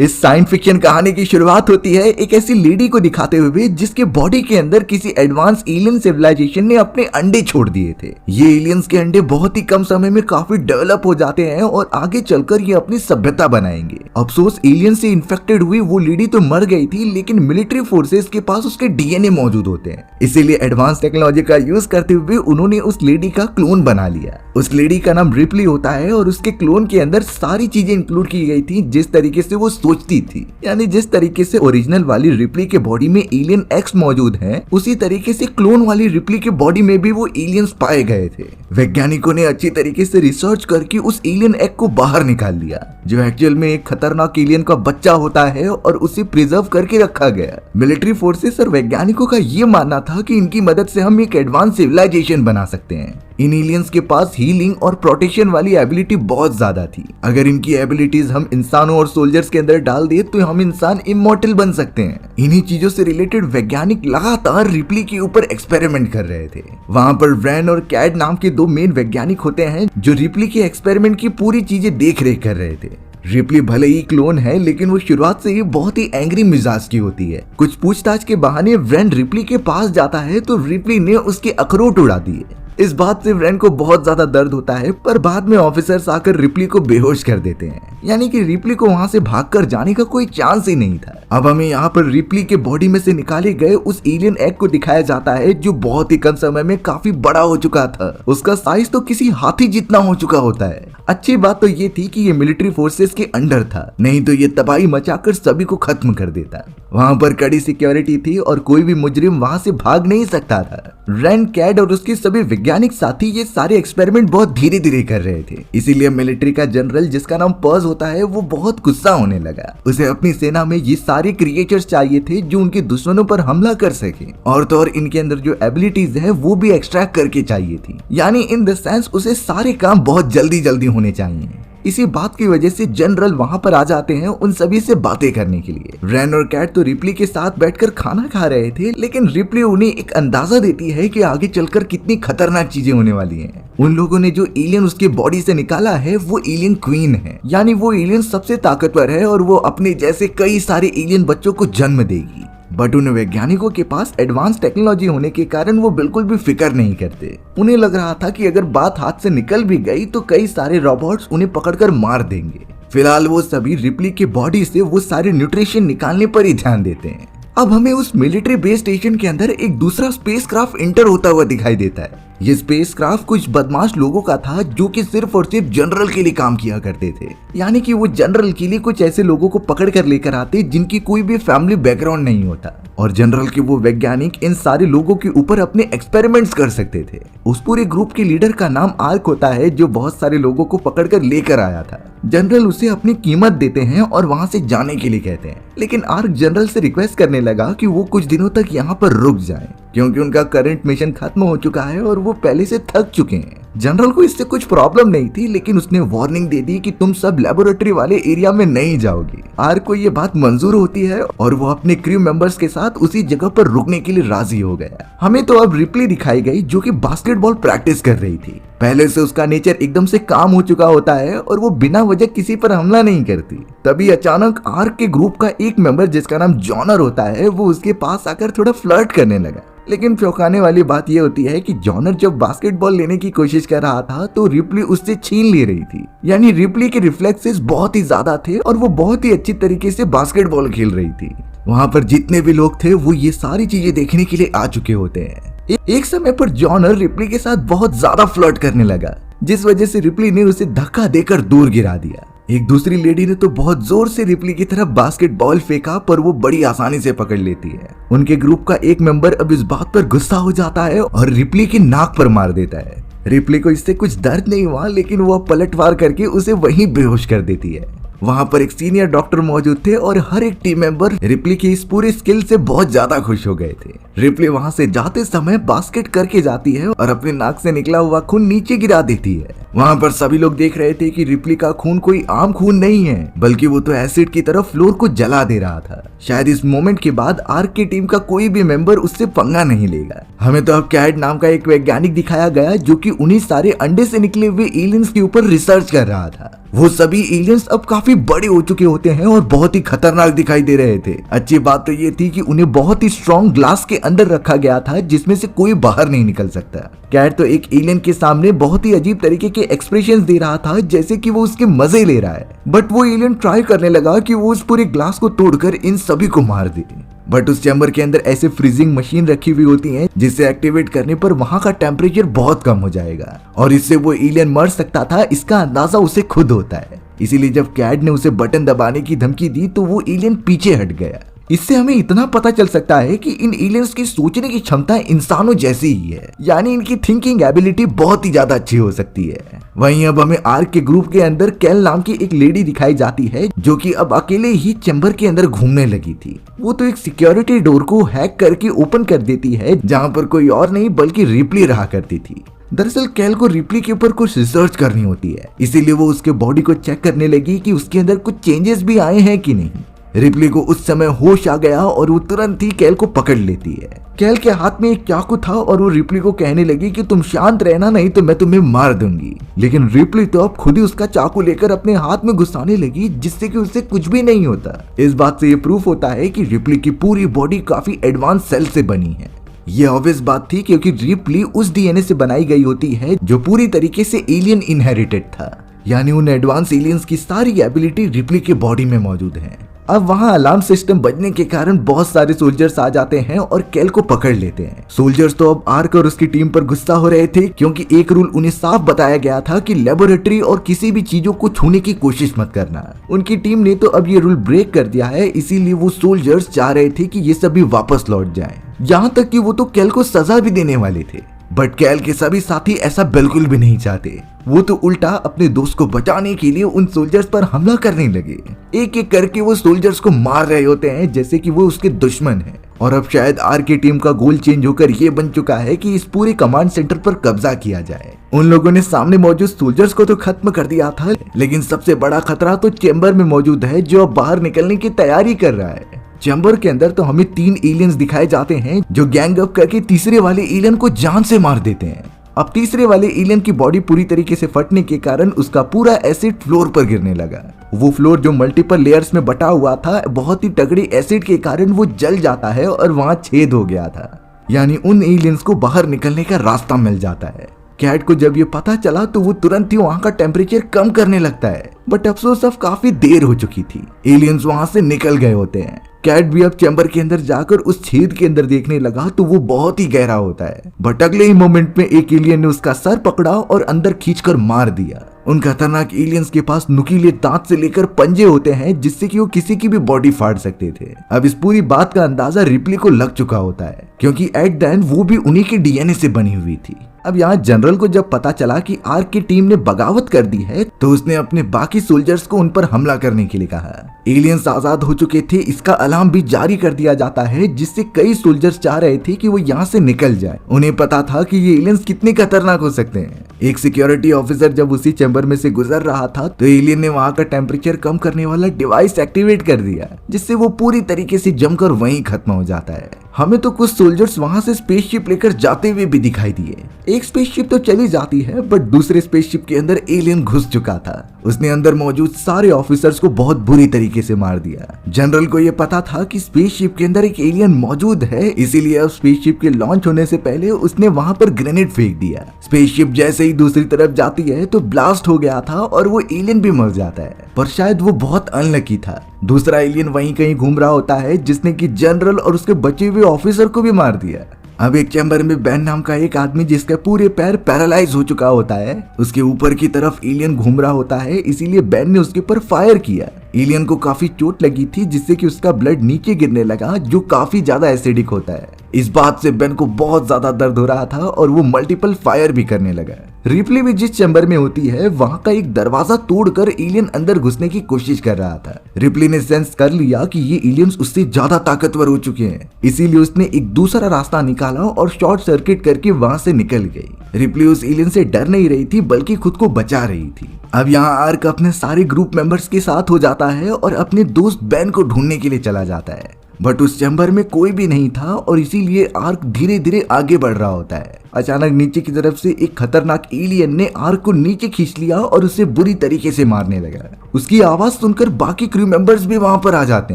इस science fiction कहानी की शुरुआत होती है एक ऐसी लेडी को दिखाते हुए जिसके बॉडी के अंदर किसी एडवांस एलियन सिविलाइजेशन ने अपने अंडे छोड़ दिए थे। ये एलियंस के अंडे बहुत ही कम समय में काफी डेवलप हो जाते हैं और आगे चलकर ये अपनी सभ्यता बनाएंगे। अफसोस एलियन से इन्फेक्टेड हुई वो लेडी तो मर गई थी, लेकिन मिलिट्री फोर्सेस के पास उसके डीएनए मौजूद होते हैं। इसीलिए एडवांस टेक्नोलॉजी का यूज करते हुए उन्होंने उस लेडी का क्लोन बना लिया। उस लेडी का नाम रिप्ली होता है और उसके क्लोन के अंदर सारी चीजें इंक्लूड की गई थी जिस तरीके से वो सोचती थी। यानी जिस तरीके से ओरिजिनल वाली रिप्ली के बॉडी में एलियन एक्स मौजूद है, उसी तरीके से क्लोन वाली रिप्ली के बॉडी में भी वो एलियंस पाए गए थे। वैज्ञानिकों ने अच्छी तरीके से रिसर्च करके उस एलियन एग को बाहर निकाल लिया, जो एक्चुअल में एक खतरनाक एलियन का बच्चा होता है, और उसे प्रिजर्व करके रखा गया। मिलिट्री फोर्सेस और वैज्ञानिकों का ये मानना था कि इनकी मदद से हम एक एडवांस सिविलाइजेशन बना सकते हैं। इन एलियंस के पास हीलिंग और प्रोटेक्शन वाली एबिलिटी बहुत ज्यादा थी। अगर इनकी एबिलिटीज हम इंसानों और सोल्जर्स के अंदर डाल दे तो हम इंसान इमॉर्टल बन सकते हैं। इन्हीं चीजों से रिलेटेड वैज्ञानिक लगातार रिप्ली के ऊपर एक्सपेरिमेंट कर रहे थे। वहां पर व्रैन और कैड नाम के दो मेन वैज्ञानिक होते हैं जो रिप्ली के एक्सपेरिमेंट की पूरी चीजें देख रेख कर रहे थे। रिप्ली भले ही क्लोन है, लेकिन वो शुरुआत से ही बहुत ही एंग्री मिजाज की होती है। कुछ पूछताछ के बहाने व्रैन रिप्ली के पास जाता है तो रिप्ली ने उसके अखरोट उड़ा दिए। इस बात से व्रैन को बहुत ज्यादा दर्द होता है, पर बाद में ऑफिसर्स आकर रिप्ली को बेहोश कर देते हैं। यानी कि रिप्ली को वहां से भागकर जाने का कोई चांस ही नहीं था। अब हमें यहाँ पर रिप्ली के बॉडी में से निकाले गए उस एलियन एग को दिखाया जाता है जो बहुत ही कम समय में काफी बड़ा हो चुका था। उसका साइज तो किसी हाथी जितना हो चुका होता है। अच्छी बात तो ये थी कि ये मिलिट्री फोर्सेस के अंडर था, नहीं तो ये तबाही मचाकर सभी को खत्म कर देता। वहां पर कड़ी सिक्योरिटी थी और कोई भी मुजरिम वहां से भाग नहीं सकता था। व्रैन, कैड और उसके सभी वैज्ञानिक साथी ये सारे एक्सपेरिमेंट बहुत धीरे धीरे कर रहे थे। इसीलिए मिलिट्री का जनरल, जिसका नाम पर्स होता है, वो बहुत गुस्सा होने लगा। उसे अपनी सेना में ये सारे क्रिएचर्स चाहिए थे जो उनके दुश्मनों पर हमला कर सके, और तो और इनके अंदर जो एबिलिटीज है वो भी एक्सट्रैक्ट करके चाहिए थी। यानी इन द सेंस उसे सारे काम बहुत जल्दी जल्दी होने चाहिए। इसी बात की वजह से जनरल वहां पर आ जाते हैं उन सभी से बातें करने के लिए। व्रैन और कैट तो रिप्ली के साथ बैठकर खाना खा रहे थे, लेकिन रिप्ली उन्हें एक अंदाजा देती है कि आगे चलकर कितनी खतरनाक चीजें होने वाली हैं। उन लोगों ने जो एलियन उसके बॉडी से निकाला है वो एलियन क्वीन है, यानी वो एलियन सबसे ताकतवर है और वो अपने जैसे कई सारे एलियन बच्चों को जन्म देगी। बट उन वैज्ञानिकों के पास एडवांस टेक्नोलॉजी होने के कारण वो बिल्कुल भी फिक्र नहीं करते। उन्हें लग रहा था कि अगर बात हाथ से निकल भी गई तो कई सारे रोबोट्स उन्हें पकड़कर मार देंगे। फिलहाल वो सभी रिप्ली के बॉडी से वो सारे न्यूट्रिशन निकालने पर ही ध्यान देते हैं। अब हमें उस मिलिट्री बेस स्टेशन के अंदर एक दूसरा स्पेसक्राफ्ट इंटर होता हुआ दिखाई देता है। ये स्पेसक्राफ्ट कुछ बदमाश लोगों का था जो कि सिर्फ और सिर्फ जनरल के लिए काम किया करते थे। यानी कि वो जनरल के लिए कुछ ऐसे लोगों को पकड़ कर लेकर आते जिनकी कोई भी फैमिली बैकग्राउंड नहीं होता, और जनरल के वो वैज्ञानिक इन सारे लोगों के ऊपर अपने एक्सपेरिमेंट्स कर सकते थे। उस पूरे ग्रुप के लीडर का नाम आर्क होता है जो बहुत सारे लोगों को पकड़ कर लेकर आया था। जनरल उसे अपनी कीमत देते हैं और वहां से जाने के लिए कहते हैं, लेकिन आर्क जनरल से रिक्वेस्ट करने लगा कि वो कुछ दिनों तक यहाँ पर रुक जाएं, क्योंकि उनका करंट मिशन खत्म हो चुका है और वो पहले से थक चुके हैं। जनरल को इससे कुछ प्रॉब्लम नहीं थी, लेकिन उसने वार्निंग दे दी कि तुम सब लेबोरेटरी वाले एरिया में नहीं जाओगे। आर्क को ये बात मंजूर होती है और वो अपने क्रू मेंबर्स के साथ उसी जगह पर रुकने के लिए राजी हो गया। हमें तो अब रिप्ली दिखाई गई जो कि बास्केटबॉल प्रैक्टिस कर रही थी। पहले से उसका नेचर एकदम से काम हो चुका होता है और वो बिना वजह किसी पर हमला नहीं करती। तभी अचानक आर्क के ग्रुप का एक मेंबर जिसका नाम जॉनर होता है वो उसके पास आकर थोड़ा फ्लर्ट करने लगा। लेकिन चौंकाने वाली बात यह होती है कि जॉनर जब बास्केटबॉल लेने की कोशिश कर रहा था तो रिप्ली उससे छीन ले रही थी। यानी रिप्ली के रिफ्लेक्सेस बहुत ही ज्यादा थे और वो बहुत ही अच्छी तरीके से बास्केटबॉल खेल रही थी। वहां पर जितने भी लोग थे वो ये सारी चीजें देखने के लिए आ चुके होते हैं। एक समय पर जॉनर रिप्ली के साथ बहुत ज्यादा फ्लर्ट करने लगा, जिस वजह से रिप्ली ने उसे धक्का देकर दूर गिरा दिया। एक दूसरी लेडी ने तो बहुत जोर से रिप्ली की तरफ बास्केटबॉल फेंका, पर वो बड़ी आसानी से पकड़ लेती है। उनके ग्रुप का एक मेंबर अब इस बात पर गुस्सा हो जाता है और रिप्ली की नाक पर मार देता है। रिप्ली को इससे कुछ दर्द नहीं हुआ, लेकिन वो पलटवार करके उसे वहीं बेहोश कर देती है। वहां पर एक सीनियर डॉक्टर मौजूद थे और हर एक टीम मेंबर रिप्ली की इस पूरी स्किल से बहुत ज्यादा खुश हो गए थे। रिप्ली वहां से जाते समय बास्केट करके जाती है और अपनी नाक से निकला हुआ खून नीचे गिरा देती है। वहां पर सभी लोग देख रहे थे कि रिप्ली का खून कोई आम खून नहीं है, बल्कि वो तो एसिड की तरफ फ्लोर को जला दे रहा था। शायद इस मोमेंट के बाद आर्क की टीम का कोई भी मेंबर उससे पंगा नहीं लेगा। हमें तो अब कैड नाम का एक वैज्ञानिक दिखाया गया जो कि उन्हीं सारे अंडे से निकले हुए एलियंस के ऊपर रिसर्च कर रहा था। वो सभी एलियंस अब काफी बड़े हो चुके होते हैं और बहुत ही खतरनाक दिखाई दे रहे थे। अच्छी बात तो ये थी कि उन्हें बहुत ही स्ट्रॉन्ग ग्लास के अंदर रखा गया था जिसमें से कोई बाहर नहीं निकल सकता। कैट तो एक एलियन के सामने बहुत ही अजीब तरीके के एक्सप्रेशंस दे रहा था जैसे कि वो उसके मजे ले रहा है, बट वो एलियन ट्राई करने लगा कि वो उस पूरे ग्लास को तोड़कर इन सभी को मार दे। बट उस चैम्बर के अंदर ऐसे फ्रीजिंग मशीन रखी हुई होती हैं जिसे एक्टिवेट करने पर वहां का टेम्परेचर बहुत कम हो जाएगा और इससे वो एलियन मर सकता था, इसका अंदाजा उसे खुद होता है। इसीलिए जब कैट ने उसे बटन दबाने की धमकी दी तो वो एलियन पीछे हट गया। इससे हमें इतना पता चल सकता है कि इन एलियंस की सोचने की क्षमता इंसानों जैसी ही है, यानी इनकी थिंकिंग एबिलिटी बहुत ही ज्यादा अच्छी हो सकती है। वहीं अब हमें आर्क के ग्रुप के अंदर कैल नाम की एक लेडी दिखाई जाती है जो कि अब अकेले ही चैम्बर के अंदर घूमने लगी थी। वो तो एक सिक्योरिटी डोर को हैक करके ओपन कर देती है जहाँ पर कोई और नहीं बल्कि रिप्ली रहा करती थी। दरअसल कैल को रिप्ली के ऊपर कुछ रिसर्च करनी होती है, इसीलिए वो उसके बॉडी को चेक करने लगी कि उसके अंदर कुछ चेंजेस भी आए हैं कि नहीं। रिप्ली को उस समय होश आ गया और वो तुरंत ही कैल को पकड़ लेती है। कैल के हाथ में एक चाकू था और वो रिप्ली को कहने लगी कि तुम शांत रहना नहीं तो मैं तुम्हें मार दूंगी। लेकिन रिप्ली तो अब खुद ही उसका चाकू लेकर अपने हाथ में घुसाने लगी जिससे कि उससे कुछ भी नहीं होता। इस बात से ये प्रूफ होता है कि रिप्ली की पूरी बॉडी काफी एडवांस सेल से बनी है। ये ऑब्वियस बात थी क्योंकि रिप्ली उस डीएनए से बनाई गई होती है जो पूरी तरीके से एलियन इनहेरिटेड था, यानी उन एडवांस एलियंस की सारी एबिलिटी रिप्ली के बॉडी में मौजूद है। अब वहां अलार्म सिस्टम बजने के कारण बहुत सारे सोल्जर्स आ जाते हैं और कैल को पकड़ लेते हैं। सोल्जर्स तो अब आर्क और उसकी टीम पर गुस्सा हो रहे थे क्योंकि एक रूल उन्हें साफ बताया गया था कि लेबोरेटरी और किसी भी चीजों को छूने की कोशिश मत करना। उनकी टीम ने तो अब ये रूल ब्रेक कर दिया है, इसीलिए वो सोल्जर्स चाह रहे थे कि ये सभी वापस लौट जाएं। यहाँ तक कि वो तो कैल को सजा भी देने वाले थे, बट कैल के सभी साथी ऐसा बिल्कुल भी नहीं चाहते। वो तो उल्टा अपने दोस्त को बचाने के लिए उन सोल्जर्स पर हमला करने लगे। एक एक करके वो सोल्जर्स को मार रहे होते हैं जैसे कि वो उसके दुश्मन हैं। और अब शायद आर की टीम का गोल चेंज होकर ये बन चुका है कि इस पूरे कमांड सेंटर पर कब्जा किया जाए। उन लोगों ने सामने मौजूद सोल्जर्स को तो खत्म कर दिया था, लेकिन सबसे बड़ा खतरा तो चैम्बर में मौजूद है जो अब बाहर निकलने की तैयारी कर रहा है। चैम्बर के अंदर तो हमें 3 एलियंस दिखाए जाते हैं जो गैंग अप करके तीसरे वाले एलियन को जान से मार देते हैं। अब तीसरे वाले एलियन की बॉडी पूरी तरीके से फटने के कारण उसका पूरा एसिड फ्लोर पर गिरने लगा। वो फ्लोर जो मल्टीपल लेयर्स में बटा हुआ था, बहुत ही तगड़ी एसिड के कारण वो जल जाता है और वहां छेद हो गया था, यानी उन एलियंस को बाहर निकलने का रास्ता मिल जाता है। कैट को जब ये पता चला तो वो तुरंत ही वहाँ का टेम्परेचर कम करने लगता है, बट अफसोस अब काफी देर हो चुकी थी। एलियंस वहां से निकल गए होते हैं। कैट भी अब चैम्बर के अंदर जाकर उस छेद के अंदर देखने लगा तो वो बहुत ही गहरा होता है, बट अगले ही मोमेंट में एक एलियन ने उसका सर पकड़ा और अंदर खींचकर मार दिया। उन खतरनाक एलियंस के पास नुकीले दांत से लेकर पंजे होते हैं जिससे कि वो किसी की भी बॉडी फाड़ सकते थे। अब इस पूरी बात का अंदाजा रिप्ली को लग चुका होता है क्योंकि एट द एंड वो भी उन्हीं के डीएनए से बनी हुई थी। अब यहाँ जनरल को जब पता चला कि आर्क की टीम ने बगावत कर दी है तो उसने अपने बाकी सोल्जर्स को उन पर हमला करने के लिए कहा। एलियंस आजाद हो चुके थे, इसका अलार्म भी जारी कर दिया जाता है जिससे कई सोल्जर्स चाह रहे थे कि वो यहाँ से निकल जाए। उन्हें पता था कि ये एलियंस कितने खतरनाक हो सकते हैं। एक सिक्योरिटी ऑफिसर जब उसी चैम्बर में से गुजर रहा था तो एलियन ने वहाँ का टेम्परेचर कम करने वाला डिवाइस एक्टिवेट कर दिया जिससे वो पूरी तरीके से जमकर वहीं खत्म हो जाता है। हमें तो कुछ सोल्जर्स वहां से स्पेसशिप लेकर जाते हुए भी दिखाई दिए। एक स्पेसशिप तो चली जाती है बट दूसरे स्पेसशिप के अंदर एलियन घुस चुका था। उसने अंदर मौजूद सारे ऑफिसर्स को बहुत बुरी तरीके से मार दिया। जनरल को यह पता था कि स्पेसशिप के अंदर एक एलियन मौजूद है, इसीलिए अब स्पेसशिप के लॉन्च होने से पहले उसने वहां पर ग्रेनेड फेंक दिया। स्पेसशिप जैसे ही दूसरी तरफ जाती है तो ब्लास्ट हो गया था और वो एलियन भी मर जाता है, पर शायद वो बहुत अनलकी था। दूसरा एलियन वहीं कहीं घूम रहा होता है जिसने कि जनरल और उसके बचे हुए ऑफिसर को भी मार दिया। अब एक चैम्बर में बैन नाम का एक आदमी जिसका पूरे पैर पैरालाइज हो चुका होता है, उसके ऊपर की तरफ एलियन घूम रहा होता है, इसीलिए बैन ने उसके ऊपर फायर किया। एलियन को काफी चोट लगी थी जिससे कि उसका ब्लड नीचे गिरने लगा जो काफी ज्यादा एसिडिक होता है। इस बात से बेन को बहुत ज्यादा दर्द हो रहा था और वो मल्टीपल फायर भी करने लगा। रिप्ली भी जिस चैम्बर में होती है वहां का एक दरवाजा तोड़कर एलियन अंदर घुसने की कोशिश कर रहा था। रिप्ली ने सेंस कर लिया कि ये एलियंस उससे ज्यादा ताकतवर हो चुके हैं, इसीलिए उसने एक दूसरा रास्ता निकाला और शॉर्ट सर्किट करके वहां से निकल गई। रिप्ली उस एलियन से डर नहीं रही थी बल्कि खुद को बचा रही थी। अब यहाँ आर्क अपने सारे ग्रुप मेंबर्स के साथ हो जाता है और अपने दोस्त बेन को ढूंढने के लिए चला जाता है, बट उस चैम्बर में कोई भी नहीं था और इसीलिए आर्क धीरे धीरे आगे बढ़ रहा होता है। अचानक नीचे की तरफ से एक खतरनाक एलियन ने आर्क को नीचे खींच लिया और उसे बुरी तरीके से मारने लगा। उसकी आवाज सुनकर बाकी क्रू मेंबर्स भी वहां पर आ जाते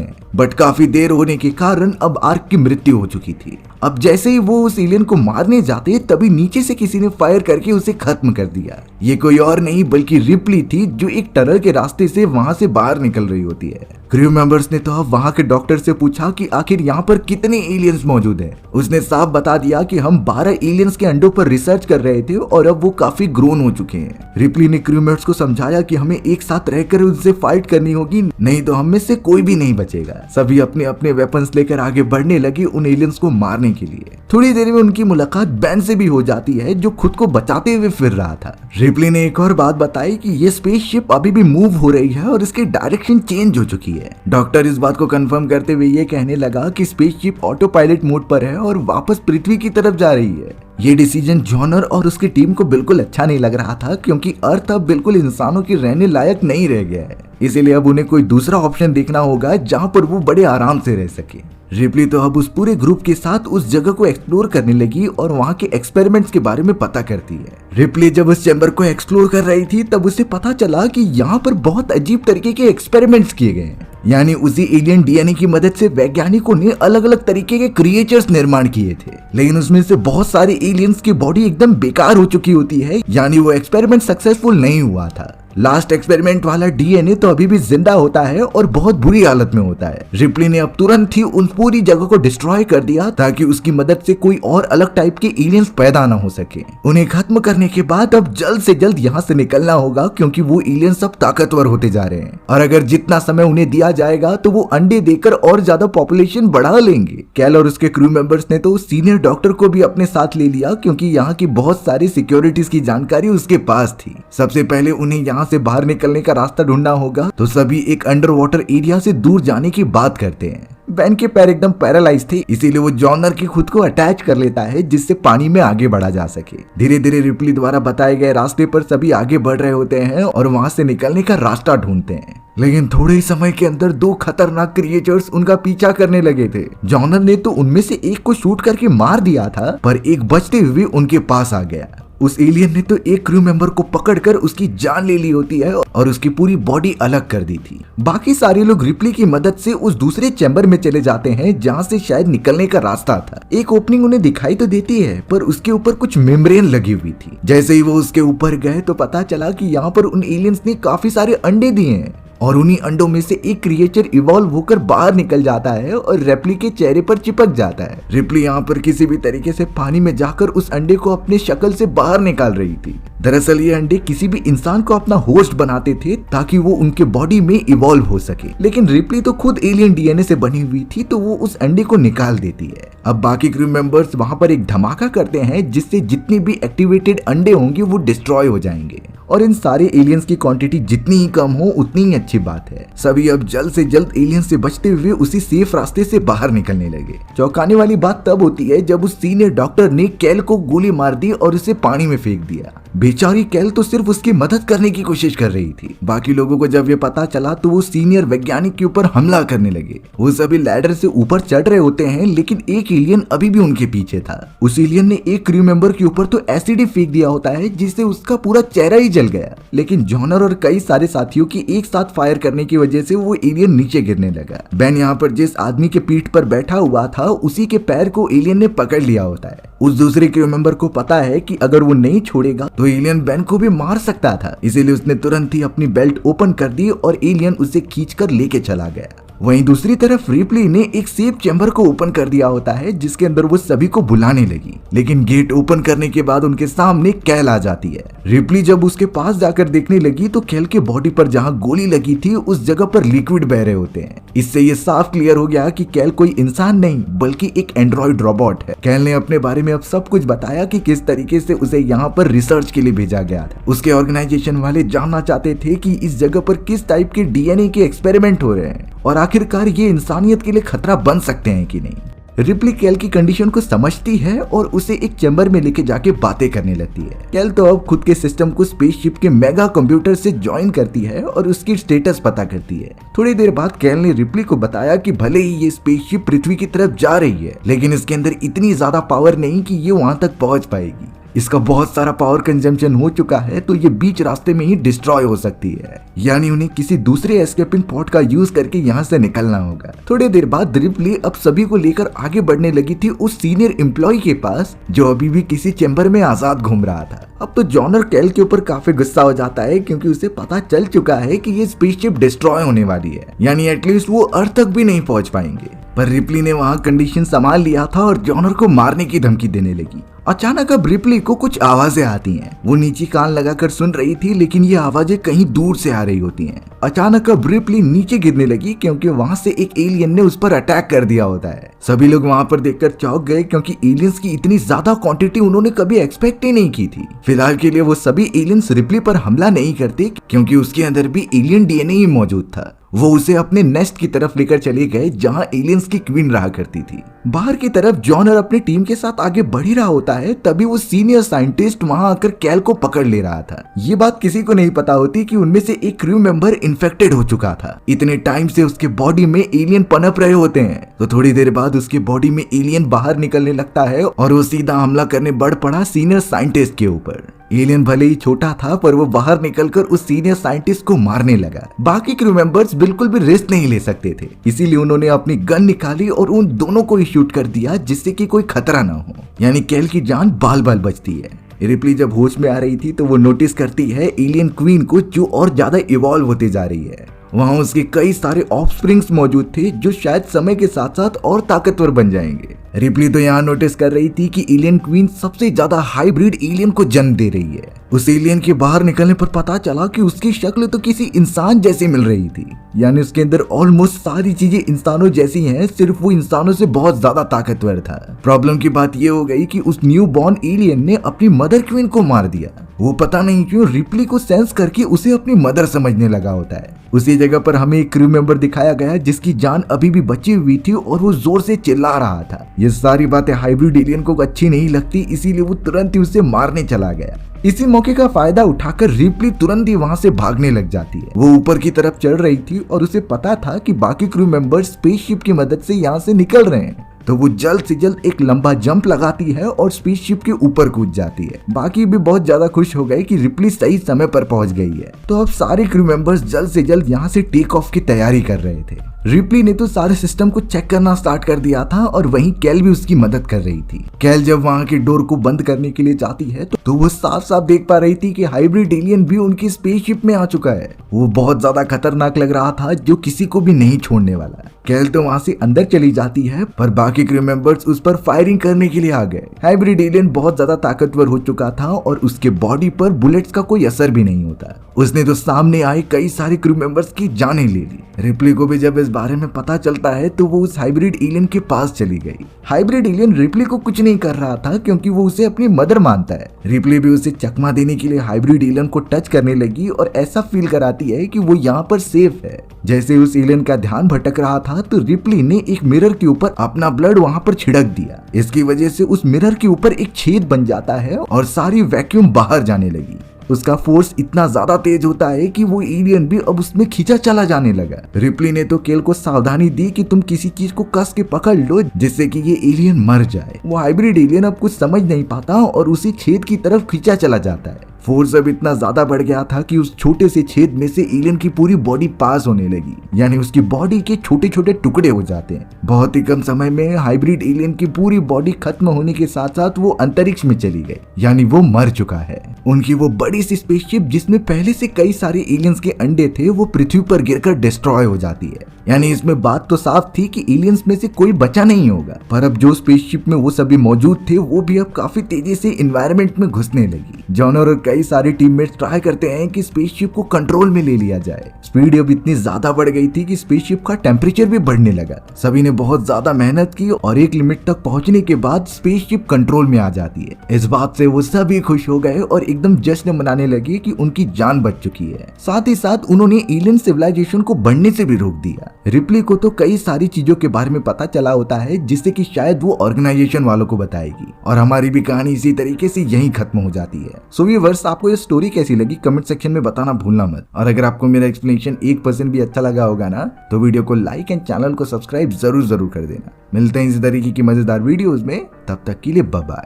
हैं, बट काफी देर होने के कारण अब आर्क की मृत्यु हो चुकी थी। अब जैसे ही वो उस एलियन को मारने जाते तभी नीचे से किसी ने फायर करके उसे खत्म कर दिया। ये कोई और नहीं बल्कि रिप्ली थी, जो एक टनल के रास्ते से वहां से बाहर निकल रही होती है। क्रू मेंबर्स ने तो अब वहां के डॉक्टर से पूछा कि आखिर यहाँ पर कितने एलियंस मौजूद हैं। उसने साफ बता दिया कि हम 12 एलियंस के अंडों पर रिसर्च कर रहे थे और अब वो काफी ग्रोन हो चुके हैं। रिप्ली ने क्रू मेंबर्स को समझाया कि हमें एक साथ रहकर उनसे फाइट करनी होगी, नहीं तो हम में से कोई भी नहीं बचेगा। सभी अपने अपने वेपन्स लेकर आगे बढ़ने लगे उन एलियंस को मारने के लिए। थोड़ी देर में उनकी मुलाकात बेन से भी हो जाती है, जो खुद को बचाते हुए फिर रहा था। रिप्ली ने एक और बात बताई कि ये स्पेसशिप अभी भी मूव हो रही है और इसकी डायरेक्शन चेंज हो चुकी है। डॉक्टर इस बात को कंफर्म करते हुए ये कहने लगा कि स्पेसशिप ऑटो पायलट मोड पर है और वापस पृथ्वी की तरफ जा रही है। ये डिसीजन जॉनर और उसकी टीम को बिल्कुल अच्छा नहीं लग रहा था, क्योंकि अर्थ अब बिल्कुल इंसानों के रहने लायक नहीं रह गया है। इसीलिए अब उन्हें कोई दूसरा ऑप्शन देखना होगा जहां पर वो बड़े आराम से रह सके। रिप्ली तो अब उस पूरे ग्रुप के साथ उस जगह को एक्सप्लोर करने लगी और वहां के एक्सपेरिमेंट्स के बारे में पता करती है। रिप्ली जब उस चैम्बर को एक्सप्लोर कर रही थी तब उसे पता चला कि यहाँ पर बहुत अजीब तरीके के एक्सपेरिमेंट्स किए गए हैं। यानी उसी एलियन डीएनए की मदद से वैज्ञानिकों ने अलग अलग तरीके के क्रिएचर्स निर्माण किए थे, लेकिन उसमें से बहुत सारे एलियंस की बॉडी एकदम बेकार हो चुकी होती है, यानी वो एक्सपेरिमेंट सक्सेसफुल नहीं हुआ था। लास्ट एक्सपेरिमेंट वाला डीएनए तो अभी भी जिंदा होता है और बहुत बुरी हालत में होता है। रिप्ली ने अब तुरंत ही उन पूरी जगह को डिस्ट्रॉय कर दिया ताकि उसकी मदद से कोई और अलग टाइप के एलियंस पैदा न हो सके। उन्हें खत्म करने के बाद अब जल्द से जल्द यहाँ से निकलना होगा, क्योंकि वो एलियंस अब ताकतवर होते जा रहे हैं और अगर जितना समय उन्हें दिया जाएगा तो वो अंडे देकर और ज्यादा पॉपुलेशन बढ़ा लेंगे। कैल और उसके क्रू मेंबर्स ने तो सीनियर डॉक्टर को भी अपने साथ ले लिया, क्योंकि यहाँ की बहुत सारी सिक्योरिटीज की जानकारी उसके पास थी। सबसे पहले उन्हें यहाँ से बाहर निकलने का रास्ता ढूंढना होगा, तो सभी एक अंडर वाटर एरिया से दूर जाने की बात करते हैं। बेन के पैर एकदम पैरालाइज थे, इसीलिए वो जॉनर की खुद को अटैच कर लेता है, जिससे पानी में आगे बढ़ा जा सके। धीरे धीरे रिप्ली द्वारा बताए गए रास्ते पर सभी आगे बढ़ रहे होते हैं और वहां से निकलने का रास्ता ढूंढते हैं, लेकिन थोड़े ही समय के अंदर 2 खतरनाक क्रिएचर्स उनका पीछा करने लगे थे। जॉनर ने तो उनमें से एक को शूट करके मार दिया था, पर एक बचते हुए उनके पास आ गया। उस एलियन ने तो एक क्रू मेंबर को पकड़कर उसकी जान ले ली होती है और उसकी पूरी बॉडी अलग कर दी थी। बाकी सारे लोग रिप्ली की मदद से उस दूसरे चैम्बर में चले जाते हैं जहां से शायद निकलने का रास्ता था। एक ओपनिंग उन्हें दिखाई तो देती है, पर उसके ऊपर कुछ मेम्ब्रेन लगी हुई थी। जैसे ही वो उसके ऊपर गए तो पता चला कि यहाँ पर उन एलियंस ने काफी सारे अंडे दिए हैं और उन्हीं अंडों में से एक क्रिएचर इवॉल्व होकर बाहर निकल जाता है और रिप्ली के चेहरे पर चिपक जाता है। रिप्ली यहाँ पर किसी भी तरीके से पानी में जाकर उस अंडे को अपने शक्ल से बाहर निकाल रही थी। दरअसल ये अंडे किसी भी इंसान को अपना होस्ट बनाते थे ताकि वो उनके बॉडी में इवॉल्व हो सके, लेकिन रिप्ली तो खुद एलियन डीएनए से बनी हुई थी, तो वो उस अंडे को निकाल देती है। अब बाकी क्रू मेंबर्स वहां पर एक धमाका करते हैं, जिससे जितनी भी एक्टिवेटेड अंडे होंगे वो डिस्ट्रॉय हो जाएंगे और इन सारे एलियंस की क्वांटिटी जितनी ही कम हो उतनी ही अच्छी बात है। सभी अब जल्द से जल्द एलियंस से बचते हुए उसी सेफ रास्ते से बाहर निकलने लगे। चौंकाने वाली बात तब होती है जब उस सीनियर डॉक्टर ने कैल को गोली मार दी और उसे पानी में फेंक दिया। बेचारी कैल तो सिर्फ उसकी मदद करने की कोशिश कर रही थी। बाकी लोगों को जब ये पता चला तो वो सीनियर वैज्ञानिक के ऊपर हमला करने लगे। वो सभी लैडर से ऊपर चढ़ रहे होते हैं, लेकिन एक एलियन अभी भी उनके पीछे था। उस एलियन ने एक क्रू मेंबर के ऊपर तो एसिड ही फेंक दिया होता है, जिससे उसका पूरा चेहरा ही जल गया। लेकिन जॉनर और कई सारे साथियों की एक साथ फायर करने की वजह से वो एलियन नीचे गिरने लगा। बेन यहाँ पर जिस आदमी के पीठ पर बैठा हुआ था उसी के पैर को एलियन ने पकड़ लिया होता है। उस दूसरे क्रू मेंबर को पता है कि अगर वो नहीं छोड़ेगा तो एलियन बेन को भी मार सकता था, इसीलिए उसने तुरंत ही अपनी बेल्ट ओपन कर दी और एलियन उसे खींचकर लेके चला गया। वहीं दूसरी तरफ रिप्ली ने एक सेफ चैम्बर को ओपन कर दिया होता है, जिसके अंदर वो सभी को बुलाने लगी, लेकिन गेट ओपन करने के बाद उनके सामने कैल आ जाती है। रिप्ली जब उसके पास जाकर देखने लगी तो कैल के बॉडी पर जहां गोली लगी थी उस जगह पर लिक्विड बह रहे होते हैं। इससे ये साफ क्लियर हो गया कि कैल कोई इंसान नहीं बल्कि एक एंड्रॉइड रोबोट है। कैल ने अपने बारे में अब सब कुछ बताया कि किस तरीके से उसे यहाँ पर रिसर्च के लिए भेजा गया था। उसके ऑर्गेनाइजेशन वाले जानना चाहते थे कि इस जगह पर किस टाइप के डीएनए के एक्सपेरिमेंट हो रहे हैं और आखिरकार ये इंसानियत के लिए खतरा बन सकते हैं कि नहीं। रिप्ली कैल की कंडीशन को समझती है और उसे एक चैम्बर में लेके जाके बातें करने लगती है। कैल तो अब खुद के सिस्टम को स्पेसशिप के मेगा कंप्यूटर से ज्वाइन करती है और उसकी स्टेटस पता करती है। थोड़ी देर बाद कैल ने रिप्ली को बताया कि भले ही ये स्पेसशिप पृथ्वी की तरफ जा रही है, लेकिन इसके अंदर इतनी ज्यादा पावर नहीं कि ये वहां तक पहुंच पाएगी। इसका बहुत सारा पावर कंजम्पशन हो चुका है, तो ये बीच रास्ते में ही डिस्ट्रॉय हो सकती है। यानी उन्हें किसी दूसरे एस्केपिंग पॉड का यूज करके यहाँ से निकलना होगा। थोड़ी देर बाद रिप्ली अब सभी को लेकर आगे बढ़ने लगी थी उस सीनियर एम्प्लॉय के पास जो अभी भी किसी चैम्बर में आजाद घूम रहा था। अब तो जॉनर कैल के ऊपर काफी गुस्सा हो जाता है क्योंकि उसे पता चल चुका है कि ये स्पेसशिप डिस्ट्रॉय होने वाली है, यानी एटलीस्ट वो अर्थ तक भी नहीं पहुंच पाएंगे। पर रिप्ली ने वहां कंडीशन संभाल लिया था और जॉनर को मारने की धमकी देने लगी। अचानक अब रिप्ली को कुछ आवाजें आती हैं। वो नीचे कान लगाकर सुन रही थी, लेकिन ये आवाजें कहीं दूर से आ रही होती हैं। अचानक अब रिप्ली नीचे गिरने लगी क्योंकि वहां से एक एलियन ने उस पर अटैक कर दिया होता है। सभी लोग वहां पर देखकर चौंक गए क्योंकि एलियंस की इतनी ज्यादा क्वांटिटी उन्होंने कभी एक्सपेक्ट ही नहीं की थी। फिलहाल के लिए वो सभी एलियंस रिप्ली पर हमला नहीं करते क्योंकि उसके अंदर भी एलियन डीएनए ही मौजूद था। वो उसे अपने नेस्ट की तरफ लेकर चले गए जहां एलियंस की क्वीन रहा करती थी। बाहर की तरफ जॉनर अपनी टीम के साथ आगे बढ़ ही रहा होता है, तभी वो सीनियर साइंटिस्ट वहां आकर कैल को पकड़ ले रहा था। ये बात किसी को नहीं पता होती कि उनमें से एक क्रू मेंबर इन्फेक्टेड हो चुका था। इतने टाइम से उसके बॉडी में एलियन पनप रहे होते हैं, तो थोड़ी देर बाद उसके बॉडी में एलियन बाहर निकलने लगता है और वो सीधा हमला करने बढ़ पड़ा सीनियर साइंटिस्ट के ऊपर। एलियन भले ही छोटा था, पर वो बाहर निकलकर उस सीनियर साइंटिस्ट को मारने लगा। बाकी क्रू मेंबर्स बिल्कुल भी रिस्क नहीं ले सकते थे, इसीलिए उन्होंने अपनी गन निकाली और उन दोनों को ही शूट कर दिया जिससे कि कोई खतरा ना हो। यानी कैल की जान बाल बाल बचती है। रिप्ली जब होश में आ रही थी तो वो नोटिस करती है एलियन क्वीन को, जो और ज्यादा इवॉल्व होती जा रही है। वहां उसके कई सारे ऑफस्प्रिंग्स मौजूद थे जो शायद समय के साथ साथ और ताकतवर बन जाएंगे। रिप्ली तो यहाँ नोटिस कर रही थी कि एलियन क्वीन सबसे ज्यादा हाइब्रिड एलियन को जन्म दे रही है। उस एलियन के बाहर निकलने पर पता चला कि उसकी शक्ल तो किसी इंसान जैसी मिल रही थी, यानी उसके अंदर ऑलमोस्ट सारी चीजें इंसानों जैसी हैं, सिर्फ वो इंसानों से बहुत ज्यादा ताकतवर था। प्रॉब्लम की बात ये हो गई कि उस न्यू बॉर्न एलियन ने अपनी मदर क्वीन को मार दिया। वो पता नहीं क्यों रिप्ली को सेंस करके उसे अपनी मदर समझने लगा होता है। उसी जगह पर हमें एक क्रू मेंबर दिखाया गया जिसकी जान अभी भी बची हुई थी और वो जोर से चिल्ला रहा था। ये सारी बातें हाइब्रिड एलियन को अच्छी नहीं लगती, इसीलिए वो तुरंत ही उसे मारने चला गया। इसी मौके का फायदा उठाकर रिप्ली तुरंत ही वहां से भागने लग जाती है। वो ऊपर की तरफ चढ़ रही थी और उसे पता था कि बाकी क्रू मेंबर्स स्पेसशिप की मदद से यहाँ से निकल रहे हैं, तो वो जल्द से जल्द एक लंबा जंप लगाती है और स्पेसशिप के ऊपर कूद जाती है। बाकी भी बहुत ज्यादा खुश हो गए कि रिप्ली सही समय पर पहुंच गई है। तो अब सारे क्रू मेंबर्स जल्द से जल्द यहाँ से टेक ऑफ की तैयारी कर रहे थे। रिप्ली ने तो सारे सिस्टम को चेक करना स्टार्ट कर दिया था और वहीं कैल भी उसकी मदद कर रही थी। कैल जब वहां के डोर को बंद करने के लिए जाती है तो वो साफ साफ देख पा रही थी कि हाइब्रिड एलियन भी उनकी स्पेसशिप में आ चुका है। वो बहुत ज्यादा खतरनाक लग रहा था, जो किसी को भी नहीं छोड़ने वाला। कैल तो वहां से अंदर चली जाती है, पर बाकी क्रू मेंबर्स उस पर फायरिंग करने के लिए आ गए। हाइब्रिड एलियन बहुत ज्यादा ताकतवर हो चुका था और उसके बॉडी पर बुलेट्स का कोई असर भी नहीं होता। उसने तो सामने आए कई सारे क्रू मेंबर्स की जानें ले ली। रिप्ली को भी जब इस बारे में पता चलता है तो वो उस हाइब्रिड एलियन के पास चली गई। हाइब्रिड एलियन रिप्ली को कुछ नहीं कर रहा था क्योंकि वो उसे अपनी मदर मानता है। रिप्ली भी उसे चकमा देने के लिए हाइब्रिड एलियन को टच करने लगी और ऐसा फील कराती है कि वो यहाँ पर सेफ है। जैसे उस एलियन का ध्यान भटक रहा था तो रिप्ली ने एक मिरर के ऊपर अपना ब्लड वहां पर छिड़क दिया। इसकी वजह से उस मिरर के ऊपर एक छेद बन जाता है और सारी वैक्यूम बाहर जाने लगी। उसका फोर्स इतना ज्यादा तेज होता है कि वो एलियन भी अब उसमें खींचा चला जाने लगा। रिप्ली ने तो केल को सावधानी दी कि तुम किसी चीज को कस के पकड़ लो जिससे कि ये एलियन मर जाए। वो हाइब्रिड एलियन अब कुछ समझ नहीं पाता और उसी छेद की तरफ खींचा चला जाता है। फोर्स अब इतना ज्यादा बढ़ गया था कि उस छोटे से छेद में से एलियन की पूरी बॉडी पास होने लगी, यानी उसकी बॉडी के छोटे छोटे टुकड़े हो जाते हैं। बहुत ही कम समय में हाइब्रिड एलियन की पूरी बॉडी खत्म होने के साथ साथ वो अंतरिक्ष में चली गई, यानी वो मर चुका है। उनकी वो बड़ी सी स्पेसशिप जिसमें पहले से कई सारे एलियंस के अंडे थे वो पृथ्वी पर गिरकर डिस्ट्रॉय हो जाती है। यानी इसमें बात तो साफ थी कि एलियंस में से कोई बचा नहीं होगा। पर अब जो स्पेसशिप में वो सभी मौजूद थे वो भी अब काफी तेजी से एनवायरनमेंट में घुसने लगी। जॉनर और कई सारे टीममेट्स ट्राई करते हैं कि स्पेसशिप को कंट्रोल में ले लिया जाए। स्पीड अब इतनी ज्यादा बढ़ गई थी कि स्पेसशिप का टेम्परेचर भी बढ़ने लगा। सभी ने बहुत ज्यादा मेहनत की और एक लिमिट तक पहुंचने के बाद स्पेसशिप कंट्रोल में आ जाती है। इस बात से वो सभी खुश हो गए और एकदम जश्न मनाने लगे कि उनकी जान बच चुकी है। साथ ही साथ उन्होंने एलियन सिविलाइजेशन को बढ़ने से भी रोक दिया। रिप्ली को तो कई सारी चीजों के बारे में पता चला होता है जिससे कि शायद वो ऑर्गेनाइजेशन वालों को बताएगी और हमारी भी कहानी इसी तरीके से यहीं खत्म हो जाती है। सो व्यूअर्स, आपको ये स्टोरी कैसी लगी कमेंट सेक्शन में बताना भूलना मत। और अगर आपको मेरा एक्सप्लेनेशन 1% भी अच्छा लगा होगा ना तो वीडियो को लाइक एंड चैनल को सब्सक्राइब जरूर कर देना। मिलते हैं इसी तरीके की मजेदार वीडियोस में, तब तक के लिए बाय बाय।